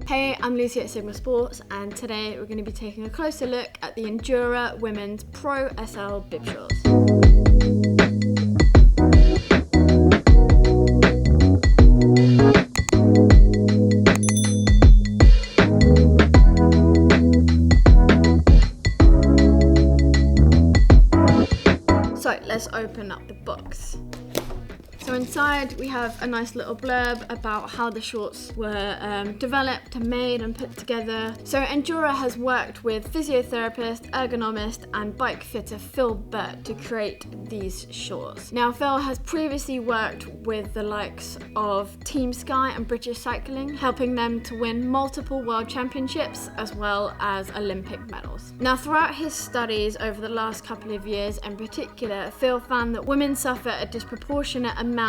Hey, I'm Lucy at Sigma Sports, and today we're going to be taking a closer look at the Endura Women's Pro SL bib shorts. So let's open up the box. So inside we have a nice little blurb about how the shorts were developed and made and put together. So Endura has worked with physiotherapist, ergonomist and bike fitter Phil Burt to create these shorts. Now Phil has previously worked with the likes of Team Sky and British Cycling, helping them to win multiple world championships as well as Olympic medals. Now throughout his studies over the last couple of years in particular, Phil found that women suffer a disproportionate amount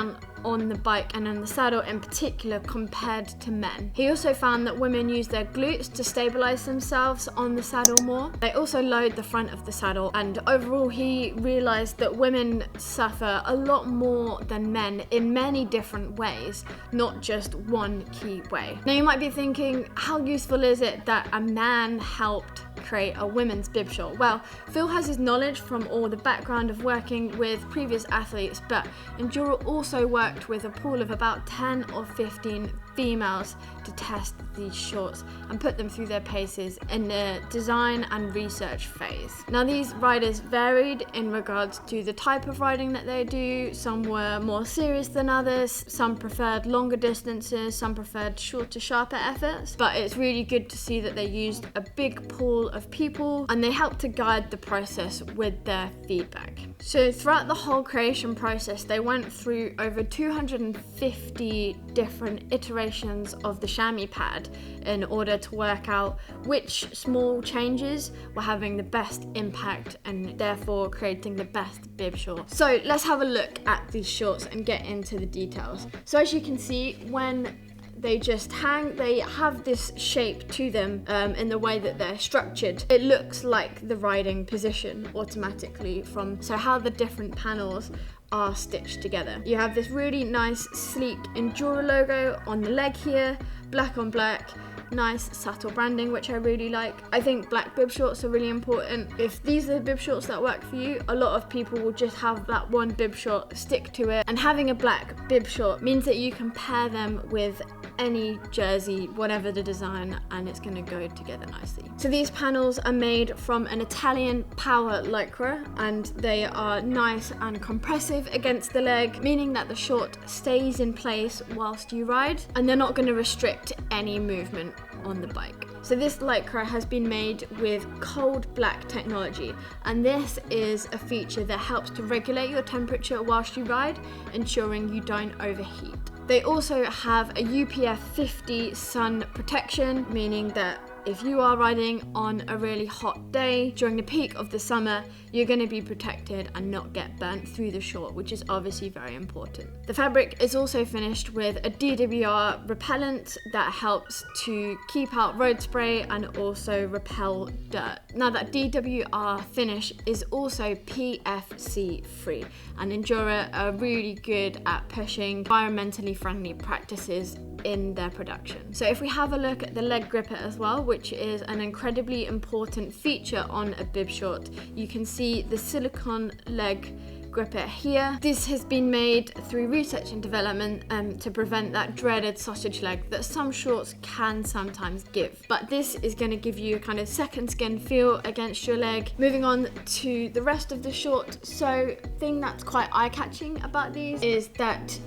on the bike and on the saddle in particular compared to men. He also found that women use their glutes to stabilize themselves on the saddle more. They also load the front of the saddle, and overall he realized that women suffer a lot more than men in many different ways, not just one key way. Now you might be thinking, how useful is it that a man helped create a women's bib short? Well, Phil has his knowledge from all the background of working with previous athletes, but Endura also worked with a pool of about 10 or 15 females to test these shorts and put them through their paces in the design and research phase. Now these riders varied in regards to the type of riding that they do. Some were more serious than others, some preferred longer distances, some preferred shorter, sharper efforts, but it's really good to see that they used a big pool of people and they helped to guide the process with their feedback. So throughout the whole creation process, they went through over 250 different iterations of the chamois pad in order to work out which small changes were having the best impact and therefore creating the best bib short. So let's have a look at these shorts and get into the details. So as you can see, when they just hang, they have this shape to them in the way that they're structured. It looks like the riding position automatically from how the different panels are stitched together. You have this really nice sleek Endura logo on the leg here, black on black, nice subtle branding, which I really like. I think black bib shorts are really important. If these are the bib shorts that work for you, a lot of people will just have that one bib short, stick to it, and having a black bib short means that you can pair them with any jersey, whatever the design, and it's going to go together nicely. So these panels are made from an Italian power lycra, and they are nice and compressive against the leg, meaning that the short stays in place whilst you ride, and they're not going to restrict any movement on the bike. So this lycra has been made with cold black technology, and this is a feature that helps to regulate your temperature whilst you ride, ensuring you don't overheat. They also have a UPF 50 sun protection, meaning that if you are riding on a really hot day during the peak of the summer, you're going to be protected and not get burnt through the short, which is obviously very important. The fabric is also finished with a DWR repellent that helps to keep out road spray and also repel dirt. Now that DWR finish is also PFC free, and Endura are really good at pushing environmentally friendly practices in their production. So if we have a look at the leg gripper as well, which is an incredibly important feature on a bib short, you can see the silicone leg gripper here. This has been made through research and development to prevent that dreaded sausage leg that some shorts can sometimes give. But this is going to give you a kind of second skin feel against your leg. Moving on to the rest of the short, so thing that's quite eye-catching about these is that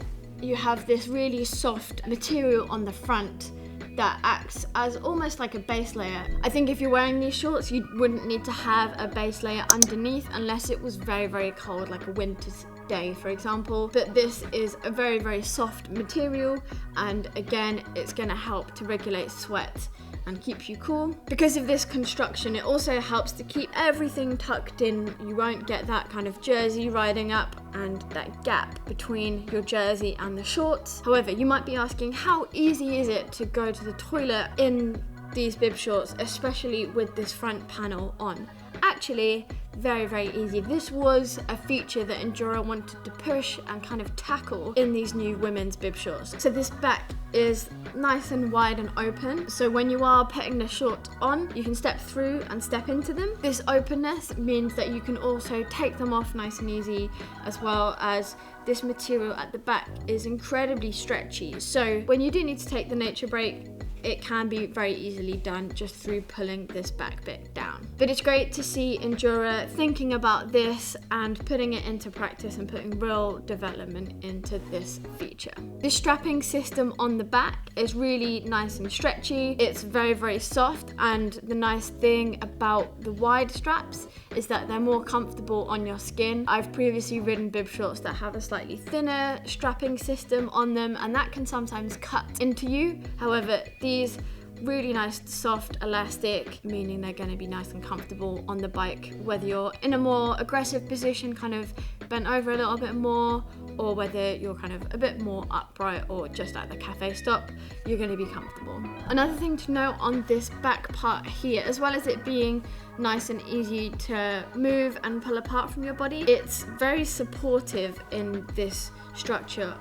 you have this really soft material on the front that acts as almost like a base layer. I think if you're wearing these shorts, you wouldn't need to have a base layer underneath unless it was very, very cold, like a winter's day, for example. But this is a very, very soft material, and again, it's going to help to regulate sweat and keep you cool. Because of this construction, it also helps to keep everything tucked in. You won't get that kind of jersey riding up and that gap between your jersey and the shorts. However, you might be asking, how easy is it to go to the toilet in these bib shorts, especially with this front panel on? Actually, very, very easy. This was a feature that Endura wanted to push and kind of tackle in these new women's bib shorts. So this back is nice and wide and open, so when you are putting the shorts on, you can step through and step into them. This openness means that you can also take them off nice and easy, as well as this material at the back is incredibly stretchy, so when you do need to take the nature break, it can be very easily done just through pulling this back bit down. But it's great to see Endura thinking about this and putting it into practice and putting real development into this feature. The strapping system on the back is really nice and stretchy. It's very, very soft, and the nice thing about the wide straps is that they're more comfortable on your skin. I've previously ridden bib shorts that have a slightly thinner strapping system on them, and that can sometimes cut into you. However, these really nice, soft, elastic, meaning they're going to be nice and comfortable on the bike, whether you're in a more aggressive position, kind of bent over a little bit more, or whether you're kind of a bit more upright or just at the cafe stop, you're going to be comfortable. Another thing to note on this back part here, as well as it being nice and easy to move and pull apart from your body, it's very supportive in this structure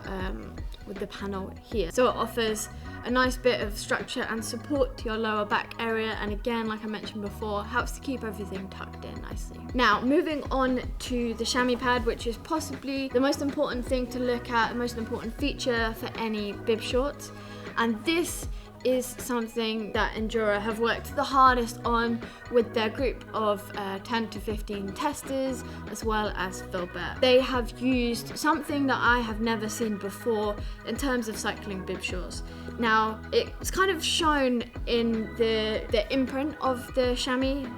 with the panel here. So it offers a nice bit of structure and support to your lower back area, and again, like I mentioned before, helps to keep everything tucked in nicely. Now, moving on to the chamois pad, which is possibly the most important thing to look at, the most important feature for any bib shorts, and this is something that Endura have worked the hardest on with their group of 10 to 15 testers, as well as Burt. They have used something that I have never seen before in terms of cycling bib shorts. Now, it's kind of shown in the imprint of the chamois,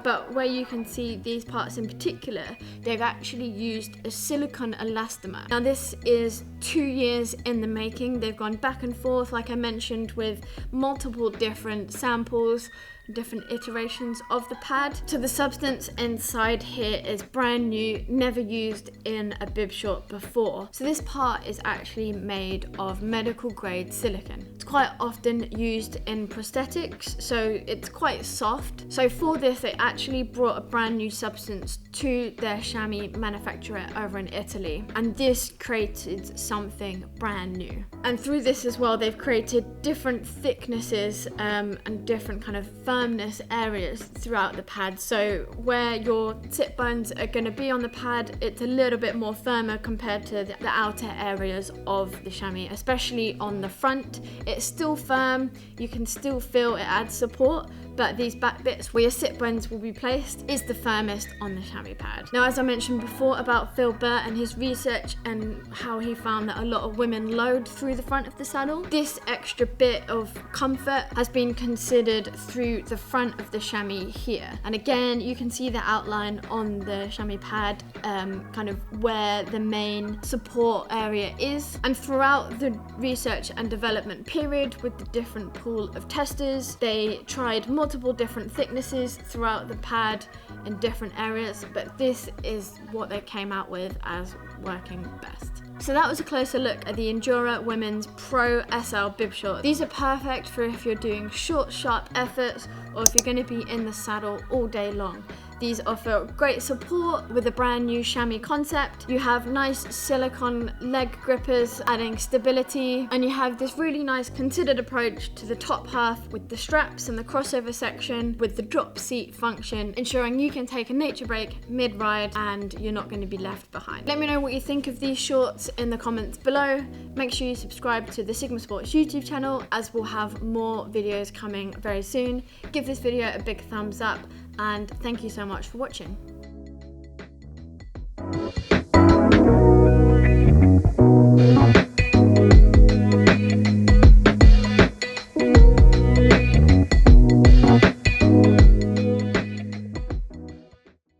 but where you can see these parts in particular, they've actually used a silicone elastomer. Now, this is 2 years in the making. They've gone back and forth, like I mentioned, with multiple different samples, different iterations of the pad. So the substance inside here is brand new, never used in a bib short before. So this part is actually made of medical grade silicone. It's quite often used in prosthetics, so it's quite soft. So for this, they actually brought a brand new substance to their chamois manufacturer over in Italy, and this created something brand new. And through this as well, they've created different thicknesses and different kind of firmness areas throughout the pad. So where your sit bones are going to be on the pad, it's a little bit more firmer compared to the outer areas of the chamois, especially on the front. It's still firm, you can still feel it adds support, but these back bits where your sit bones will be placed is the firmest on the chamois pad. Now, as I mentioned before about Burt and his research and how he found that a lot of women load through the front of the saddle, this extra bit of comfort has been considered through the front of the chamois here. And again, you can see the outline on the chamois pad, kind of where the main support area is. And throughout the research and development period with the different pool of testers, they tried multiple different thicknesses throughout the pad in different areas, but this is what they came out with as working best. So that was a closer look at the Endura Women's Pro SL bib short. These are perfect for if you're doing short, sharp efforts, or if you're going to be in the saddle all day long. These offer great support with a brand new chamois concept. You have nice silicone leg grippers adding stability, and you have this really nice considered approach to the top half with the straps and the crossover section with the drop seat function, ensuring you can take a nature break mid-ride and you're not going to be left behind. Let me know what you think of these shorts in the comments below. Make sure you subscribe to the Sigma Sports YouTube channel, as we'll have more videos coming very soon. Give this video a big thumbs up, and thank you so much for watching.